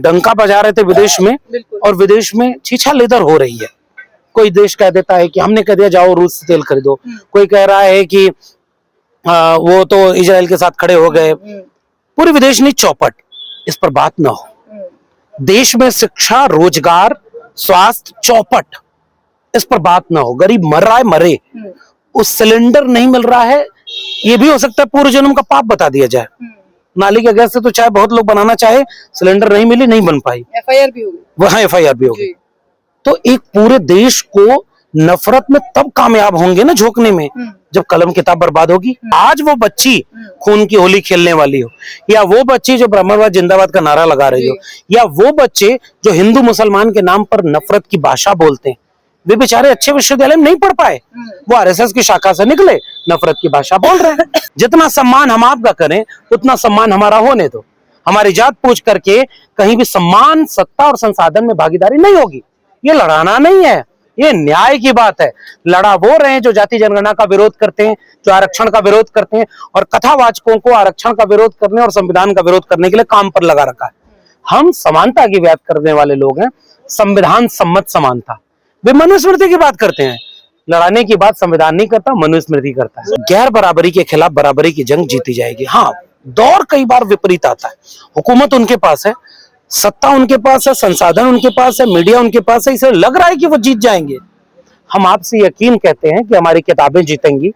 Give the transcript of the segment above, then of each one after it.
डंका बजा रहे थे विदेश में, और विदेश में छीछा लेदर हो रही है। कोई देश कह देता है कि हमने कह दिया जाओ रूस से तेल खरीदो, कोई कह रहा है कि वो तो इजराइल के साथ खड़े हो गए। पूरी विदेश नहीं चौपट, इस पर बात ना हो। देश में शिक्षा, रोजगार, स्वास्थ्य चौपट, इस पर बात ना हो। गरीब मर रहा है, मरे। उस सिलेंडर नहीं मिल रहा है, ये भी हो सकता है पूर्व जन्म का पाप बता दिया जाए। नाली के गैस से तो चाहे बहुत लोग बनाना चाहे, सिलेंडर नहीं मिली, नहीं बन पाई, एफआईआर भी होगी, वहां एफआईआर भी होगी। तो एक पूरे देश को नफरत में तब कामयाब होंगे ना झोंकने में, जब कलम किताब बर्बाद होगी। आज वो बच्ची खून की होली खेलने वाली हो, या वो बच्ची जो ब्रह्मवाद जिंदाबाद का नारा लगा रही हो, या वो बच्चे जो हिंदू मुसलमान के नाम पर नफरत की भाषा बोलते हैं, वे बेचारे अच्छे विश्वविद्यालय में नहीं पढ़ पाए, वो आरएसएस की शाखा से निकले, नफरत की भाषा बोल रहे हैं। जितना सम्मान हम आपका करें, उतना सम्मान हमारा होने दो। हमारी जात पूछ करके कहीं भी सम्मान, सत्ता और संसाधन में भागीदारी नहीं होगी। ये लड़ाना नहीं है, ये न्याय की बात है। लड़ा वो रहे हैं जो जाति जनगणना का विरोध करते हैं, जो आरक्षण का विरोध करते हैं, और कथावाचकों को आरक्षण का विरोध करने और संविधान का विरोध करने के लिए काम पर लगा रखा है। हम समानता की बात करने वाले लोग हैं, संविधान सम्मत समानता। वे मनुस्मृति की बात करते हैं। लड़ाने की बात संविधान नहीं करता, मनुस्मृति करता है। गैर बराबरी के खिलाफ बराबरी की जंग जीती जाएगी। हाँ, दौर कई बार विपरीत आता है। हुकूमत उनके पास है, सत्ता उनके पास है, संसाधन उनके पास है, मीडिया उनके पास है, इसे लग रहा है कि वो जीत जाएंगे। हम आपसे यकीन कहते हैं कि हमारी किताबें जीतेंगी,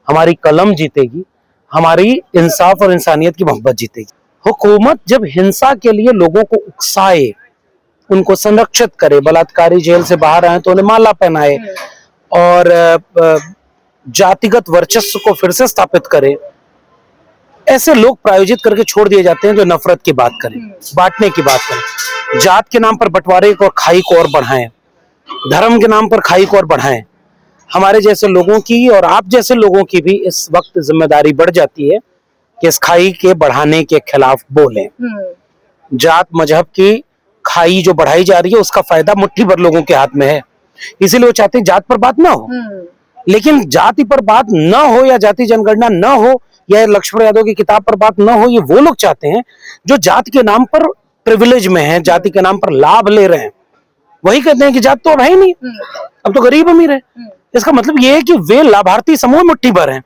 हमारी कलम जीतेगी, हमारी इंसाफ और इंसानियत की मोहब्बत जीतेगी। हुकूमत जब हिंसा के लिए लोगों को उकसाए, उनको संरक्षित करे, बलात्कारी जेल से बाहर आए तो उन्हें माला पहनाए, और जातिगत वर्चस्व को फिर से स्थापित करे, ऐसे लोग प्रायोजित करके छोड़ दिए जाते हैं जो नफरत की बात करें, बांटने की बात करें, जात के नाम पर बंटवारे को और खाई को और बढ़ाएं, धर्म के नाम पर खाई को और बढ़ाएं। हमारे जैसे लोगों की और आप जैसे लोगों की भी इस वक्त जिम्मेदारी बढ़ जाती है कि इस खाई के बढ़ाने के खिलाफ बोलें। जात मजहब की खाई जो बढ़ाई जा रही है, उसका फायदा मुट्ठी भर लोगों के हाथ में है, इसीलिए वो चाहते हैं जात पर बात ना हो। लेकिन जाति पर बात ना हो, या जाति जनगणना ना हो, या लक्ष्मण यादव की किताब पर बात ना हो, ये वो लोग चाहते हैं जो जात के नाम पर प्रिविलेज में हैं, जाति के नाम पर लाभ ले रहे हैं। वही कहते हैं कि जात तो अब है ही नहीं, अब तो गरीब अमीर है। इसका मतलब ये है कि वे लाभार्थी समूह मुट्ठी भर हैं।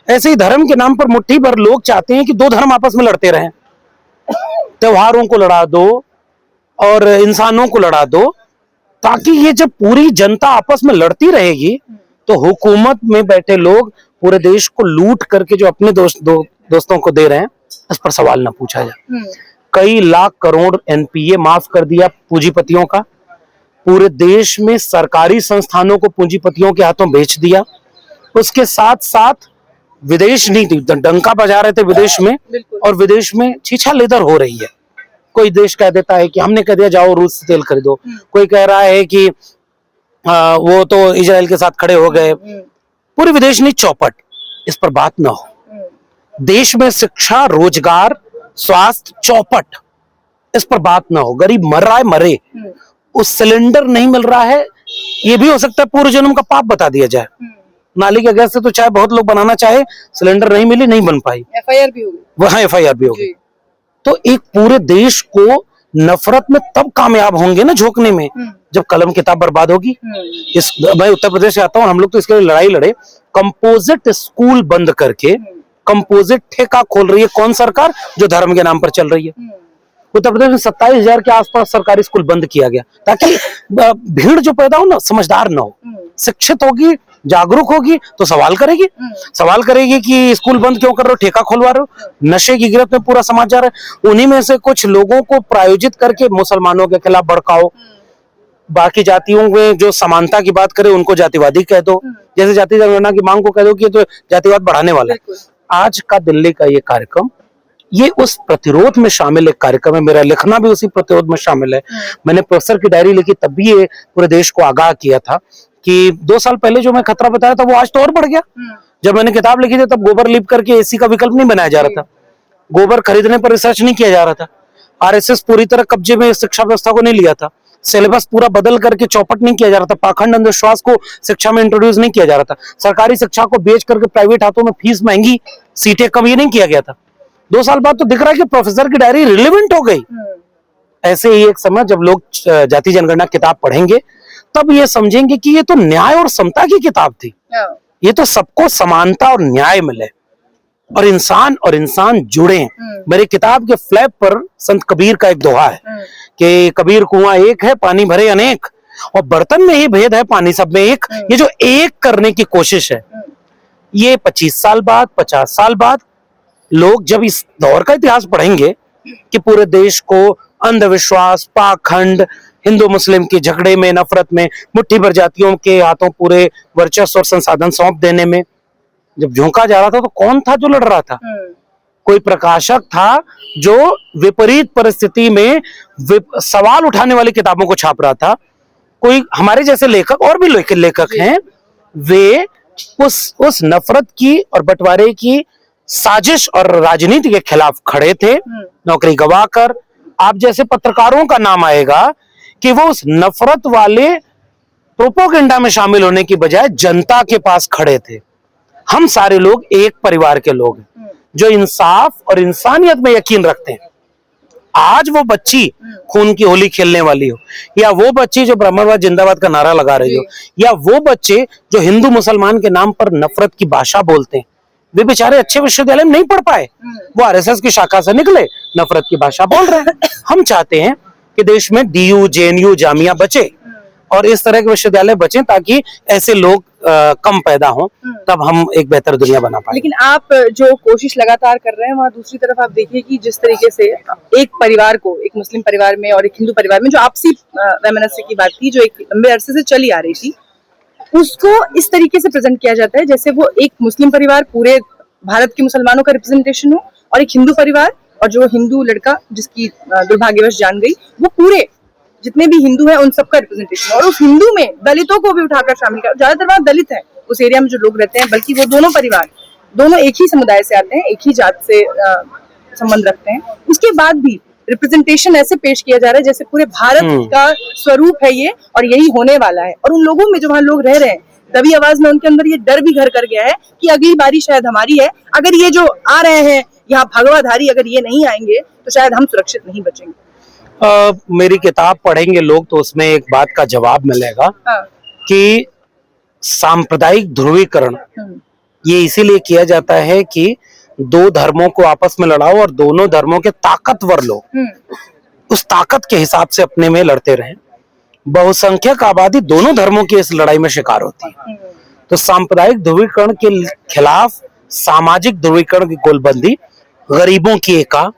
ऐसे ही धर्म के नाम पर मुट्ठी भर लोग चाहते हैं कि दो धर्म आपस में लड़ते रहें। त्योहारों को लड़ा दो और इंसानों को लड़ा दो, ताकि ये जब पूरी जनता आपस में लड़ती रहेगी तो हुकूमत में बैठे लोग पूरे देश को लूट करके जो अपने दोस्तों को दे रहे हैं, इस पर सवाल ना पूछा जाए। कई लाख करोड़ एनपीए माफ कर दिया पूंजीपतियों का, पूरे देश में सरकारी संस्थानों को पूंजीपतियों के हाथों बेच दिया। उसके साथ साथ विदेश नीति, डंका बजा रहे थे विदेश में, और विदेश में छीछा लेदर हो रही है। कोई देश कह देता है कि हमने कह दिया जाओ रूस से तेल खरीदो, कोई कह रहा है कि वो तो इजराइल के साथ खड़े हो गए। पूरी विदेश नहीं चौपट, इस पर बात ना हो। देश में शिक्षा, रोजगार, स्वास्थ्य चौपट, इस पर बात ना हो। गरीब मर रहा है, मरे। उस सिलेंडर नहीं मिल रहा है, ये भी हो सकता है पूर्व जन्म का पाप बता दिया जाए। नाली के गैस से तो चाहे बहुत लोग बनाना चाहे, सिलेंडर नहीं मिली, नहीं बन पाई, एफआईआर भी होगी, वहां एफआईआर भी होगी। तो एक पूरे देश को नफरत में तब कामयाब होंगे ना झोंकने में, जब कलम किताब बर्बाद होगी। मैं उत्तर प्रदेश से आता हूँ, हम लोग तो इसके लिए लड़ाई लड़े। कंपोजिट स्कूल बंद करके कंपोजिट ठेका खोल रही है कौन सरकार? जो धर्म के नाम पर चल रही है। उत्तर प्रदेश में 27,000 के आसपास सरकारी स्कूल बंद किया गया, ताकि भीड़ जो पैदा हो ना, समझदार ना हो, शिक्षित होगी, जागरूक होगी तो सवाल करेगी कि स्कूल बंद क्यों कर रहे हो, ठेका खुलवा रहे हो। नशे की गिरफ्त में पूरा समाज जा रहा है। उन्हीं में से कुछ लोगों को प्रायोजित करके मुसलमानों के खिलाफ भड़काओ, बाकी जातियों में जो समानता की बात करे उनको जातिवादी कह दो, जैसे जाति जनगणना की मांग को कह दो कि तो जातिवाद बढ़ाने वाला है। आज का दिल्ली का ये कार्यक्रम, ये उस प्रतिरोध में शामिल एक कार्यक्रम है। मेरा लिखना भी उसी प्रतिरोध में शामिल है। मैंने प्रोफेसर की डायरी लिखी, तब भी ये पूरे देश को आगाह किया था कि 2 साल पहले जो मैं खतरा बताया था वो आज तो और बढ़ गया। जब मैंने किताब लिखी थी तब गोबर लीप करके एसी का विकल्प नहीं बनाया जा रहा था, गोबर खरीदने पर रिसर्च नहीं किया जा रहा था, आरएसएस पूरी तरह कब्जे में शिक्षा व्यवस्था को नहीं लिया था, सिलेबस पूरा बदल करके चौपट नहीं किया जा रहा था, पाखंड अंधविश्वास को शिक्षा में इंट्रोड्यूस नहीं किया जा रहा था, सरकारी शिक्षा को बेच करके प्राइवेट हाथों में फीस महंगी, सीटें कम, ये नहीं किया गया था। 2 साल बाद तो दिख रहा है कि प्रोफेसर की डायरी रिलेवेंट हो गई। ऐसे ही एक समय जब लोग जाति जनगणना किताब पढ़ेंगे तब ये समझेंगे कि ये तो न्याय और समता की किताब थी। ये तो सबको समानता और न्याय मिले और इंसान जुड़े। मेरी किताब के फ्लैप पर संत कबीर का एक दोहा है कि कबीर कुआं एक है, पानी भरे अनेक, और बर्तन में ही भेद है, पानी सब में एक। ये जो एक करने की कोशिश है, ये 25 साल बाद, 50 साल बाद लोग जब इस दौर का इतिहास पढ़ेंगे कि पूरे देश को अंधविश्वास, पाखंड, हिंदू मुस्लिम के झगड़े में, नफरत में, मुट्ठी भर जातियों के हाथों पूरे वर्चस्व और संसाधन सौंप देने में जब झोंका जा रहा था, तो कौन था जो लड़ रहा था? कोई प्रकाशक था जो विपरीत परिस्थिति में सवाल उठाने वाली किताबों को छाप रहा था। कोई हमारे जैसे लेखक और भी लेखक हैं, वे उस नफरत की और बंटवारे की साजिश और राजनीति के खिलाफ खड़े थे, नौकरी गवाकर। आप जैसे पत्रकारों का नाम आएगा कि वो उस नफरत वाले प्रोपोगेंडा में शामिल होने की बजाय जनता के पास खड़े थे। हम सारे लोग एक परिवार के लोग हैं जो इंसाफ और इंसानियत में यकीन रखते हैं। आज वो बच्ची खून की होली खेलने वाली हो, या वो बच्ची जो ब्राह्मणवाद जिंदाबाद का नारा लगा रही हो, या वो बच्चे जो हिंदू मुसलमान के नाम पर नफरत की भाषा बोलते हैं, वे बेचारे अच्छे विश्वविद्यालय में नहीं पढ़ पाए, वो आरएसएस की शाखा से निकले, नफरत की भाषा बोल रहे हैं। हम चाहते हैं कि देश में डीयू, जेएनयू, जामिया बचे और इस तरह के विश्वविद्यालय बचे ताकि ऐसे लोग कम पैदा हों, तब हम एक बेहतर दुनिया बना पाएंगे। लेकिन आप जो कोशिश लगातार कर रहे हैं, वहाँ दूसरी तरफ आप देखिए कि जिस तरीके से एक परिवार को, एक मुस्लिम परिवार में और एक हिंदू परिवार में जो आपसी वैमनस्य की बात थी, जो एक लंबे अरसे से चली आ रही थी, उसको इस तरीके से प्रेजेंट किया जाता है जैसे वो एक मुस्लिम परिवार पूरे भारत के मुसलमानों का रिप्रेजेंटेशन हो, और एक हिंदू परिवार और जो हिंदू लड़का जिसकी दुर्भाग्यवश जान गई, वो पूरे जितने भी हिंदू हैं उन सबका रिप्रेजेंटेशन, और उस हिंदू में दलितों को भी उठाकर शामिल कर। ज्यादातर वहाँ दलित हैं उस एरिया में जो लोग रहते हैं, बल्कि वो दोनों परिवार दोनों एक ही समुदाय से आते हैं, एक ही जात से संबंध रखते हैं। उसके बाद भी रिप्रेजेंटेशन ऐसे पेश किया जा रहा है जैसे पूरे भारत का स्वरूप है ये, और यही होने वाला है। और उन लोगों में जो वहाँ लोग रह रहे हैं, दबी आवाज में उनके अंदर ये डर भी घर कर गया है कि अगली बारी शायद हमारी है। अगर ये जो आ रहे हैं यहाँ भगवाधारी, अगर ये नहीं आएंगे तो शायद हम सुरक्षित नहीं बचेंगे। मेरी किताब पढ़ेंगे लोग तो उसमें एक बात का जवाब मिलेगा कि सांप्रदायिक ध्रुवीकरण ये इसीलिए किया जाता है कि दो धर्मों को आपस में लड़ाओ और दोनों धर्मों के ताकतवर लोग उस ताकत के हिसाब से अपने में लड़ते रहें। बहुसंख्यक आबादी दोनों धर्मों की इस लड़ाई में शिकार होती है। तो सांप्रदायिक ध्रुवीकरण के खिलाफ सामाजिक ध्रुवीकरण की गोलबंदी, गरीबों की एका,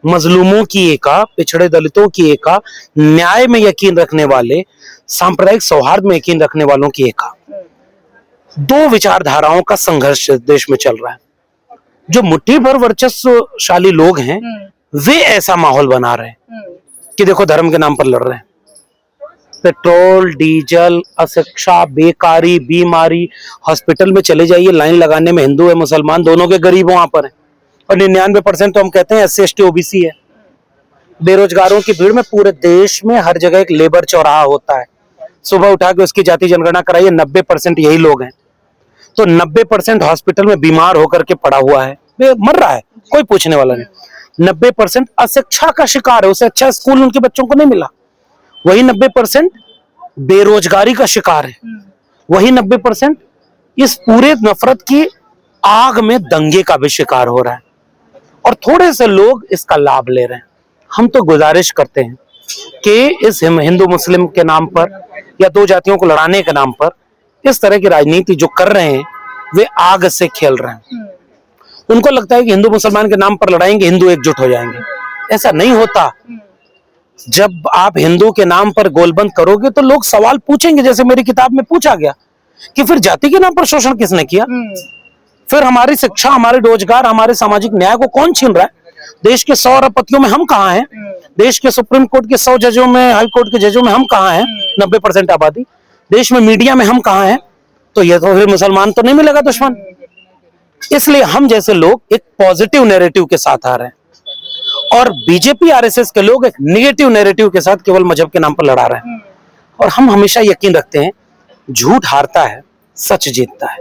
मजलूमों की एका, पिछड़े दलितों की एका, न्याय में यकीन रखने वाले, सांप्रदायिक सौहार्द में यकीन रखने वालों की एका, दो विचारधाराओं का संघर्ष देश में चल रहा है। जो मुट्ठी भर वर्चस्वशाली लोग हैं वे ऐसा माहौल बना रहे हैं कि देखो धर्म के नाम पर लड़ रहे हैं। पेट्रोल, डीजल, अशिक्षा, बेकारी, बीमारी, हॉस्पिटल में चले जाइए, लाइन लगाने में हिंदू है मुसलमान दोनों के गरीब वहां पर है, और 99% तो हम कहते हैं SC ST OBC है। बेरोजगारों की भीड़ में पूरे देश में हर जगह एक लेबर चौराहा होता है, सुबह उठा के उसकी जाति जनगणना कराइए, 90% यही लोग हैं। तो 90% हॉस्पिटल में बीमार होकर के पड़ा हुआ है, मर रहा है, कोई पूछने वाला नहीं। 90% अशिक्षा का शिकार है, उसे अच्छा स्कूल उनके बच्चों को नहीं मिला। वही 90% बेरोजगारी का शिकार है। वही 90% इस पूरे नफरत की आग में दंगे का भी शिकार हो रहा है, और थोड़े से लोग इसका लाभ ले रहे हैं। हम तो गुजारिश करते हैं कि इस हिंदू मुस्लिम के नाम पर या दो जातियों को लड़ाने के नाम पर इस तरह की राजनीति जो कर रहे हैं वे आग से खेल रहे हैं। उनको लगता है कि हिंदू मुसलमान के नाम पर लड़ाएंगे हिंदू एकजुट हो जाएंगे। ऐसा नहीं होता। जब आप हिंदू के नाम पर गोलबंद करोगे तो लोग सवाल पूछेंगे, जैसे मेरी किताब में पूछा गया कि फिर जाति के नाम पर शोषण किसने किया, फिर हमारी शिक्षा, हमारे रोजगार, हमारे सामाजिक न्याय को कौन छीन रहा है? देश के 100 अरबपतियों में हम कहाँ हैं? देश के सुप्रीम कोर्ट के 100 जजों में, हाई कोर्ट के जजों में हम कहाँ हैं? 90% आबादी देश में, मीडिया में हम कहाँ हैं? तो ये तो फिर मुसलमान तो नहीं मिलेगा दुश्मन। इसलिए हम जैसे लोग एक पॉजिटिव नैरेटिव के साथ आ रहे हैं, और बीजेपी RSS के लोग एक निगेटिव नैरेटिव के साथ केवल मजहब के नाम पर लड़ा रहे हैं। और हम हमेशा यकीन रखते हैं झूठ हारता है, सच जीतता है,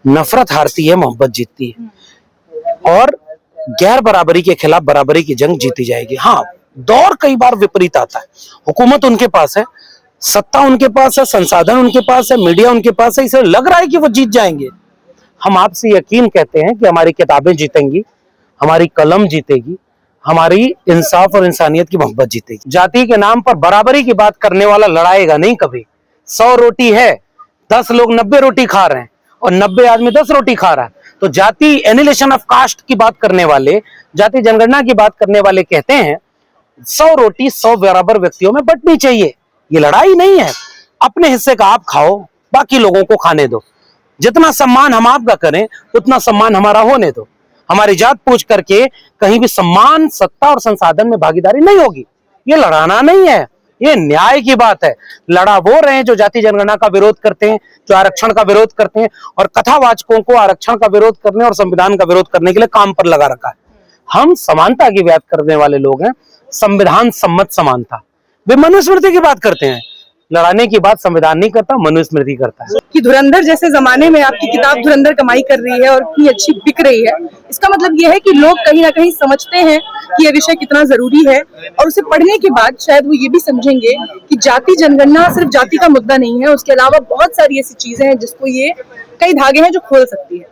नफरत हारती है, मोहब्बत जीतती है, और गैर बराबरी के खिलाफ बराबरी की जंग जीती जाएगी। हाँ, दौर कई बार विपरीत आता है। हुकूमत उनके पास है, सत्ता उनके पास है, संसाधन उनके पास है, मीडिया उनके पास है, इसे लग रहा है कि वो जीत जाएंगे। हम आपसे यकीन कहते हैं कि हमारी किताबें जीतेंगी, हमारी कलम जीतेगी, हमारी इंसाफ और इंसानियत की मोहब्बत जीतेगी। जाति के नाम पर बराबरी की बात करने वाला लड़ाएगा नहीं कभी। 100 रोटी है, 10 लोग 90 रोटी खा रहे हैं और 90 आदमी 10 रोटी खा रहा है। तो जाति एनिलेशन ऑफ कास्ट की बात करने वाले, जाति जनगणना की बात करने वाले कहते हैं 100 रोटी 100 बराबर व्यक्तियों में बंटनी चाहिए। ये लड़ाई नहीं है। अपने हिस्से का आप खाओ, बाकी लोगों को खाने दो। जितना सम्मान हम आपका करें उतना सम्मान हमारा होने दो। हमारी जात पूछ करके कहीं भी सम्मान, सत्ता और संसाधन में भागीदारी नहीं होगी। ये लड़ाना नहीं है, ये न्याय की बात है। लड़ा वो रहे हैं जो जाति जनगणना का विरोध करते हैं, जो आरक्षण का विरोध करते हैं और कथावाचकों को आरक्षण का विरोध करने और संविधान का विरोध करने के लिए काम पर लगा रखा है। हम समानता की बात करने वाले लोग हैं, संविधान सम्मत समानता। वे मनुस्मृति की बात करते हैं। लड़ाने की बात संविधान नहीं करता, मनुस्मृति करता है। कि धुरंधर जैसे जमाने में आपकी किताब धुरंधर कमाई कर रही है और इतनी अच्छी बिक रही है, इसका मतलब ये है कि लोग कहीं ना कहीं समझते हैं कि यह विषय कितना जरूरी है और उसे पढ़ने के बाद शायद वो ये भी समझेंगे कि जाति जनगणना सिर्फ जाति का मुद्दा नहीं है, उसके अलावा बहुत सारी ऐसी चीजें हैं जिसको ये कई धागे हैं जो खोल सकती है।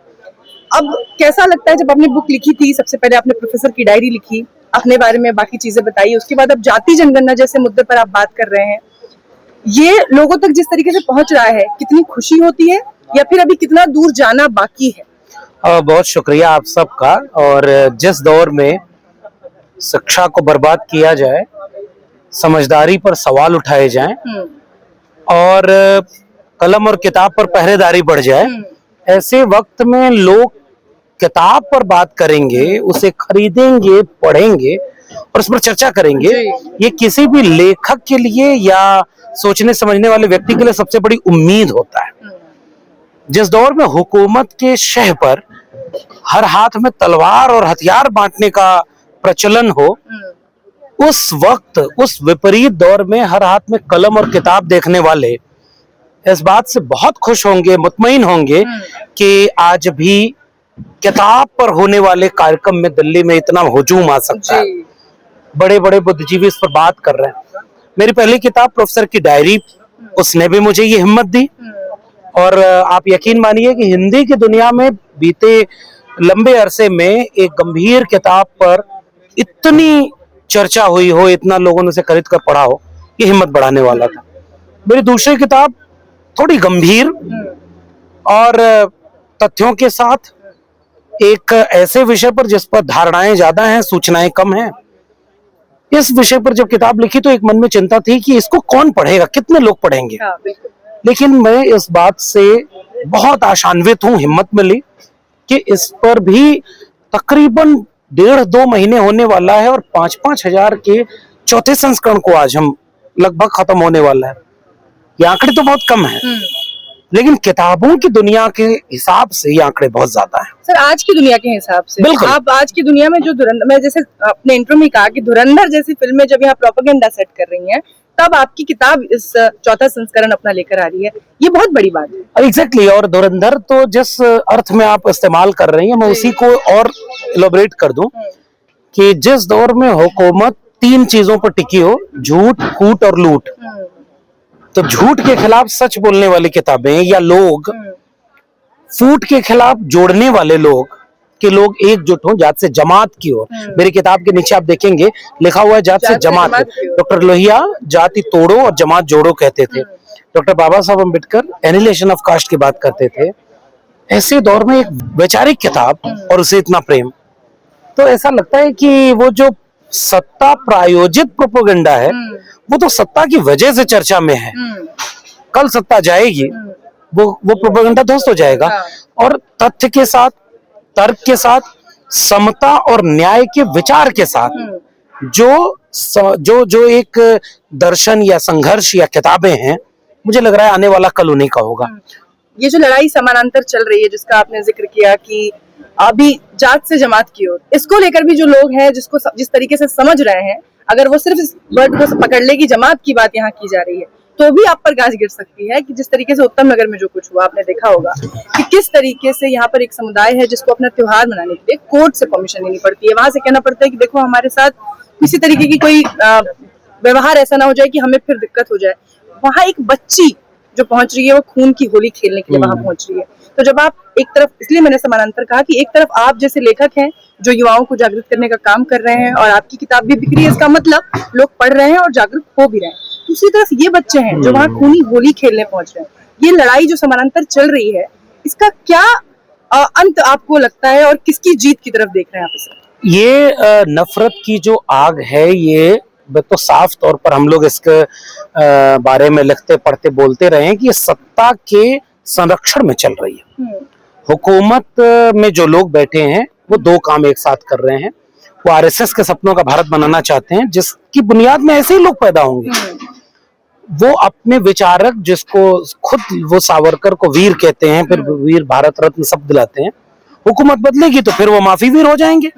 अब कैसा लगता है जब आपने बुक लिखी थी, सबसे पहले आपने प्रोफेसर की डायरी लिखी, अपने बारे में बाकी चीजें बताई, उसके बाद अब जाति जनगणना जैसे मुद्दे पर आप बात कर रहे हैं, ये लोगों तक जिस तरीके से पहुंच रहा है, कितनी खुशी होती है या फिर अभी कितना दूर जाना बाकी है? बहुत शुक्रिया आप सबका। और जिस दौर में शिक्षा को बर्बाद किया जाए, समझदारी पर सवाल उठाए जाएं और कलम और किताब पर पहरेदारी बढ़ जाए, ऐसे वक्त में लोग किताब पर बात करेंगे, उसे खरीदेंगे, पढ़ेंगे और उस पर चर्चा करेंगे। ये किसी भी लेखक के लिए या सोचने समझने वाले व्यक्ति के लिए सबसे बड़ी उम्मीद होता है। जिस दौर में हुकूमत के शह पर हर हाथ में तलवार और हथियार बांटने का प्रचलन हो, उस वक्त, उस विपरीत दौर में हर हाथ में कलम और किताब देखने वाले इस बात से बहुत खुश होंगे, मुतमईन होंगे कि आज भी किताब पर होने वाले कार्यक्रम में दिल्ली में इतना हुजूम आ सकता है। बड़े बड़े बुद्धिजीवी इस पर बात कर रहे हैं। मेरी पहली किताब प्रोफेसर की डायरी, उसने भी मुझे ये हिम्मत दी। और आप यकीन मानिए कि हिंदी की दुनिया में बीते लंबे अरसे में एक गंभीर किताब पर इतनी चर्चा हुई हो, इतना लोगों ने उसे खरीद कर पढ़ा हो, ये हिम्मत बढ़ाने वाला था। मेरी दूसरी किताब थोड़ी गंभीर और तथ्यों के साथ, एक ऐसे विषय पर जिस पर धारणाएं ज्यादा हैं, सूचनाएं कम हैं। इस विषय पर जब किताब लिखी तो एक मन में चिंता थी कि इसको कौन पढ़ेगा, कितने लोग पढ़ेंगे। लेकिन मैं इस बात से बहुत आशान्वित हूँ, हिम्मत मिली कि इस पर भी तकरीबन 1.5-2 महीने होने वाला है और 5-5 हजार के चौथे संस्करण को आज हम लगभग खत्म होने वाला है। ये आंकड़े तो बहुत कम है, लेकिन किताबों की दुनिया के हिसाब से ये आंकड़े बहुत ज्यादा हैं। सर, आज की दुनिया के हिसाब से बिल्कुल। आप आज की दुनिया में जो धुरंधर, मैं जैसे अपने इंट्रो में कहा कि धुरंधर जैसी फिल्में जब यहाँ प्रोपेगेंडा सेट कर रही हैं, तब आपकी किताब इस चौथा संस्करण अपना लेकर आ रही है, ये बहुत बड़ी बात है। एग्जैक्टली। और धुरंधर तो जिस अर्थ में आप इस्तेमाल कर रही हैं, मैं उसी को और इलोबरेट कर दूं कि जिस दौर में हुकूमत 3 चीजों पर टिकी हो, झूठ, कूट और लूट, तो झूठ के खिलाफ सच बोलने वाली किताबें या लोग, फूट के खिलाफ जोड़ने वाले लोग, कि लोग एकजुट हों जात से जमात की ओर। मेरी किताब के नीचे आप देखेंगे लिखा हुआ है जात से जमात। डॉक्टर लोहिया जाति तोड़ो और जमात जोड़ो कहते थे। Doctor Baba Saheb Ambedkar annihilation of cast की बात करते थे। ऐसे दौर में एक वैचारिक किताब और उसे इतना प्रेम, तो ऐसा लगता है कि वो जो सत्ता प्रायोजित प्रोपेगेंडा है, वो तो सत्ता की वजह से चर्चा में है। कल सत्ता जाएगी, वो प्रोपेगेंडा ध्वस्त हो जाएगा। और तथ्य के साथ, तर्क के साथ, समता और न्याय के विचार के साथ जो एक दर्शन या संघर्ष या किताबें हैं, मुझे लग रहा है आने वाला कल उन्हीं का होगा। ये जो लड़ाई समानांतर चल रही है, जिसका आपने जिक्र किया कि अभी जात से जमात की ओर, इसको लेकर भी जो लोग हैं, जिसको जिस तरीके से समझ रहे हैं, अगर वो सिर्फ इस वर्ड को पकड़ ले कि जमात की बात यहाँ की जा रही है, तो भी आप पर गाज गिर सकती है। कि जिस तरीके से उत्तम नगर में जो कुछ हुआ, आपने देखा होगा कि किस तरीके से यहाँ पर एक समुदाय है जिसको अपना त्योहार मनाने के लिए कोर्ट से परमिशन लेनी पड़ती है, वहां से कहना पड़ता है कि देखो हमारे साथ किसी तरीके की कोई व्यवहार ऐसा ना हो जाए कि हमें फिर दिक्कत हो जाए। वहां एक बच्ची जो पहुंच रही है वो खून की होली खेलने के लिए वहां पहुंच रही है। तो जब आप एक तरफ, इसलिए मैंने समानांतर कहा कि एक तरफ आप जैसे लेखक हैं जो युवाओं को जागृत करने का काम कर रहे हैं और आपकी किताब भी बिक रही है, इसका मतलब लोग पढ़ रहे हैं और जागरूक हो भी रहे हैं। दूसरी तरफ ये बच्चे हैं जो वहां खूनी होली खेलने पहुंच रहे हैं। ये लड़ाई जो समानांतर चल रही है, इसका क्या अंत आपको लगता है और किसकी जीत की तरफ देख रहे हैं आप इसे? ये नफरत की जो आग है, ये तो साफ तौर पर हम लोग इसके बारे में लिखते पढ़ते बोलते रहे हैं कि ये सत्ता के संरक्षण में चल रही है। हुकूमत में जो लोग बैठे हैं वो दो काम एक साथ कर रहे हैं। वो आरएसएस के सपनों का भारत बनाना चाहते हैं, जिसकी बुनियाद में ऐसे ही लोग पैदा होंगे। वो अपने विचारक, जिसको खुद वो सावरकर को वीर कहते हैं, फिर वीर भारत रत्न शब्द दिलाते हैं, हुकूमत बदलेगी तो फिर वो माफी वीर हो जाएंगे।